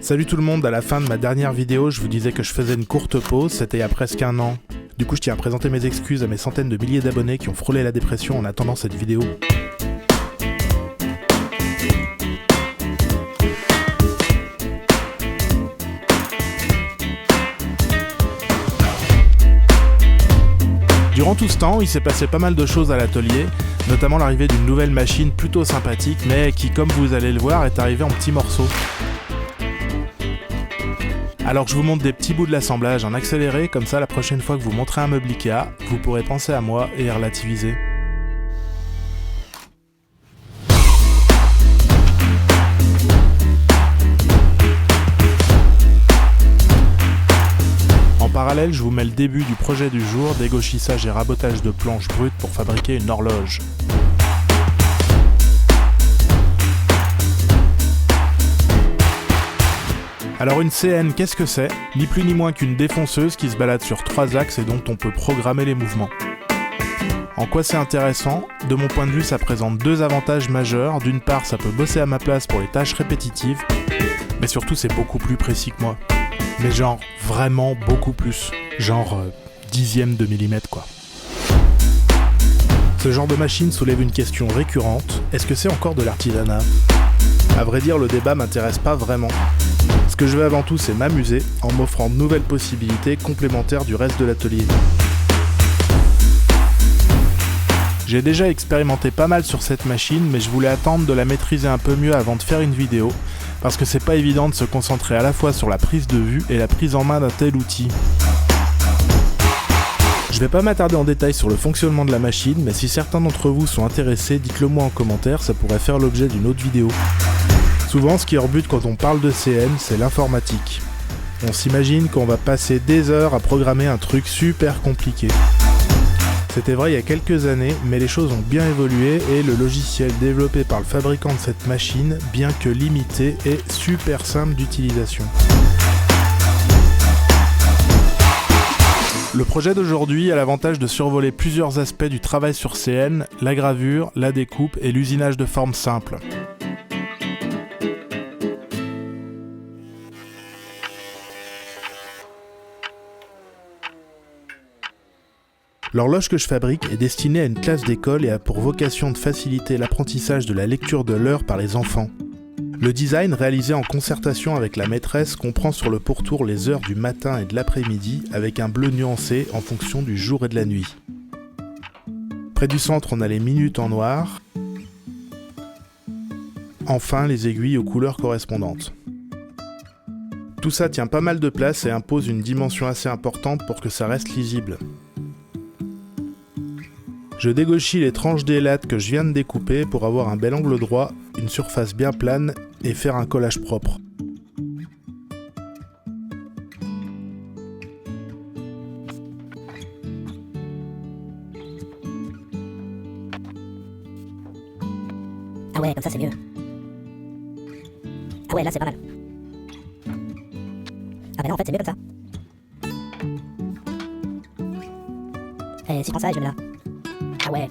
Salut tout le monde, à la fin de ma dernière vidéo, je vous disais que je faisais une courte pause, c'était il y a presque un an. Du coup, je tiens à présenter mes excuses à mes centaines de milliers d'abonnés qui ont frôlé la dépression en attendant cette vidéo. Durant tout ce temps, il s'est passé pas mal de choses à l'atelier, notamment l'arrivée d'une nouvelle machine plutôt sympathique, mais qui, comme vous allez le voir, est arrivée en petits morceaux. Alors je vous montre des petits bouts de l'assemblage en accéléré, comme ça la prochaine fois que vous montrez un meuble Ikea, vous pourrez penser à moi et relativiser. En parallèle, je vous mets le début du projet du jour, dégauchissage et rabotage de planches brutes pour fabriquer une horloge. Alors une CN, qu'est-ce que c'est ? Ni plus ni moins qu'une défonceuse qui se balade sur 3 axes et dont on peut programmer les mouvements. En quoi c'est intéressant ? De mon point de vue, ça présente 2 avantages majeurs. D'une part, ça peut bosser à ma place pour les tâches répétitives, mais surtout c'est beaucoup plus précis que moi. Mais genre, vraiment beaucoup plus. Genre, dixième de millimètre quoi. Ce genre de machine soulève une question récurrente. Est-ce que c'est encore de l'artisanat ? À vrai dire, le débat m'intéresse pas vraiment. Ce que je veux avant tout, c'est m'amuser en m'offrant de nouvelles possibilités complémentaires du reste de l'atelier. J'ai déjà expérimenté pas mal sur cette machine, mais je voulais attendre de la maîtriser un peu mieux avant de faire une vidéo, parce que c'est pas évident de se concentrer à la fois sur la prise de vue et la prise en main d'un tel outil. Je vais pas m'attarder en détail sur le fonctionnement de la machine, mais si certains d'entre vous sont intéressés, dites-le moi en commentaire, ça pourrait faire l'objet d'une autre vidéo. Souvent, ce qui rebute quand on parle de CN, c'est l'informatique. On s'imagine qu'on va passer des heures à programmer un truc super compliqué. C'était vrai il y a quelques années, mais les choses ont bien évolué et le logiciel développé par le fabricant de cette machine, bien que limité, est super simple d'utilisation. Le projet d'aujourd'hui a l'avantage de survoler plusieurs aspects du travail sur CN, la gravure, la découpe et l'usinage de formes simples. L'horloge que je fabrique est destinée à une classe d'école et a pour vocation de faciliter l'apprentissage de la lecture de l'heure par les enfants. Le design, réalisé en concertation avec la maîtresse, comprend sur le pourtour les heures du matin et de l'après-midi avec un bleu nuancé en fonction du jour et de la nuit. Près du centre, on a les minutes en noir. Enfin, les aiguilles aux couleurs correspondantes. Tout ça tient pas mal de place et impose une dimension assez importante pour que ça reste lisible. Je dégauchis les tranches des lattes que je viens de découper pour avoir un bel angle droit, une surface bien plane et faire un collage propre. Ah ouais, comme ça c'est mieux. Ah ouais, là c'est pas mal. Ah mais non, en fait c'est mieux comme ça. Et si je prends ça et je le mets là. Ah ouais.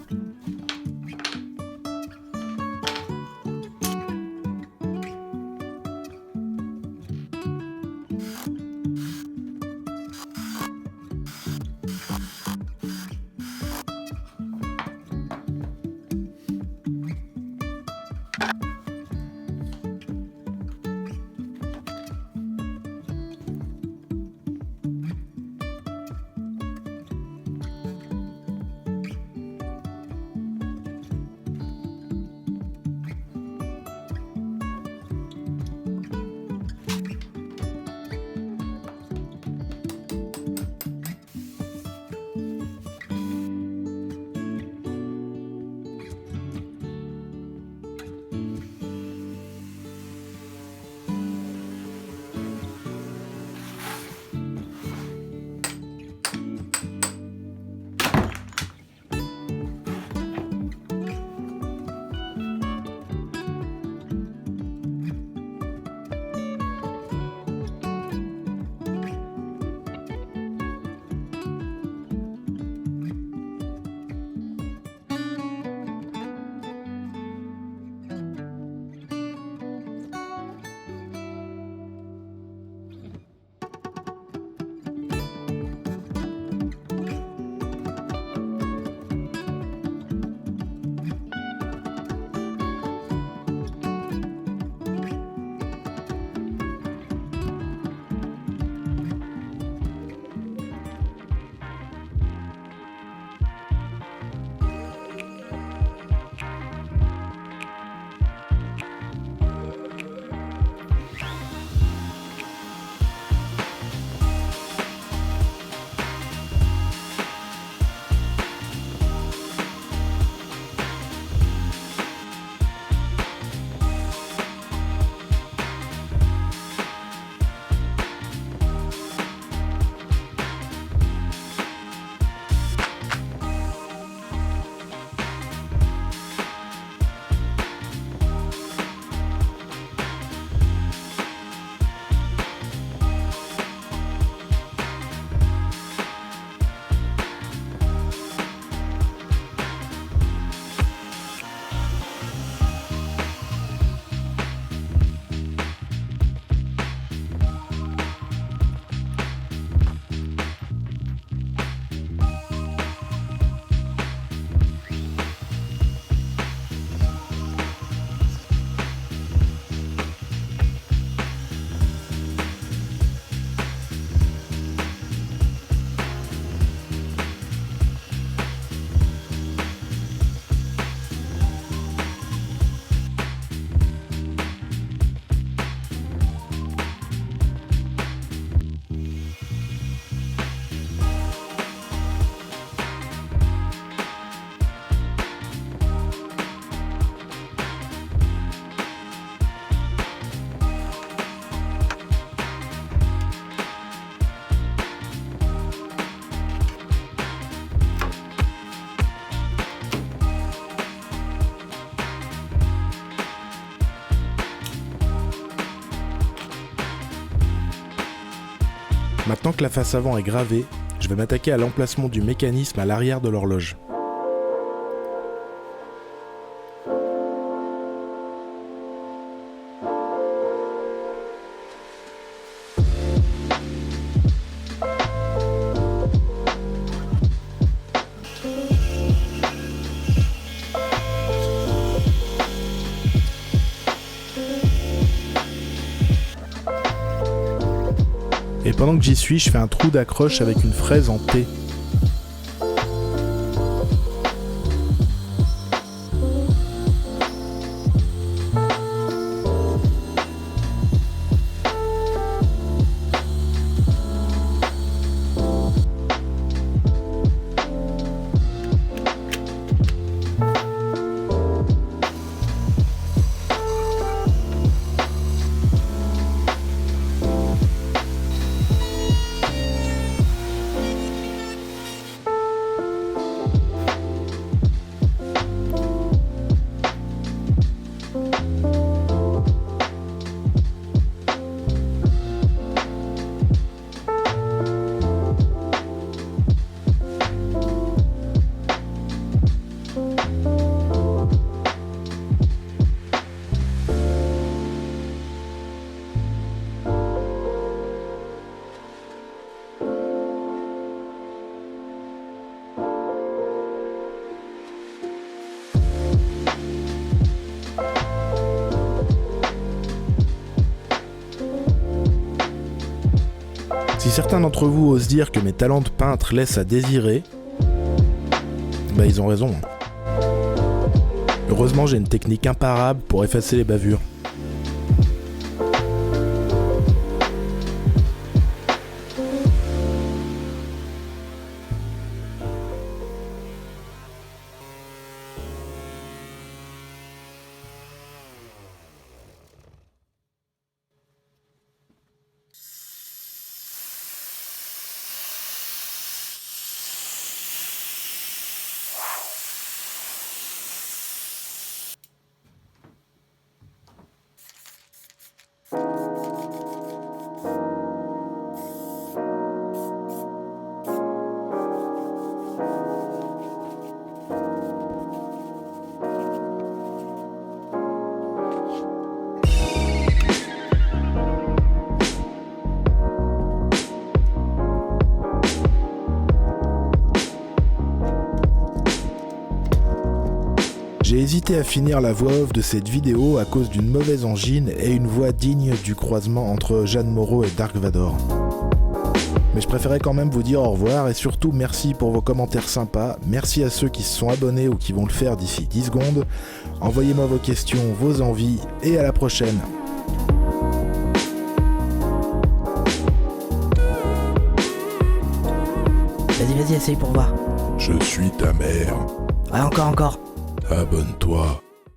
Maintenant que la face avant est gravée, je vais m'attaquer à l'emplacement du mécanisme à l'arrière de l'horloge. Et pendant que j'y suis, je fais un trou d'accroche avec une fraise en T. Si certains d'entre vous osent dire que mes talents de peintre laissent à désirer, ils ont raison. Heureusement, j'ai une technique imparable pour effacer les bavures. J'ai hésité à finir la voix off de cette vidéo à cause d'une mauvaise angine et une voix digne du croisement entre Jeanne Moreau et Dark Vador. Mais je préférais quand même vous dire au revoir et surtout merci pour vos commentaires sympas, merci à ceux qui se sont abonnés ou qui vont le faire d'ici 10 secondes. Envoyez-moi vos questions, vos envies et à la prochaine. Vas-y, essaye pour voir. Je suis ta mère. Ouais, encore. Abonne-toi.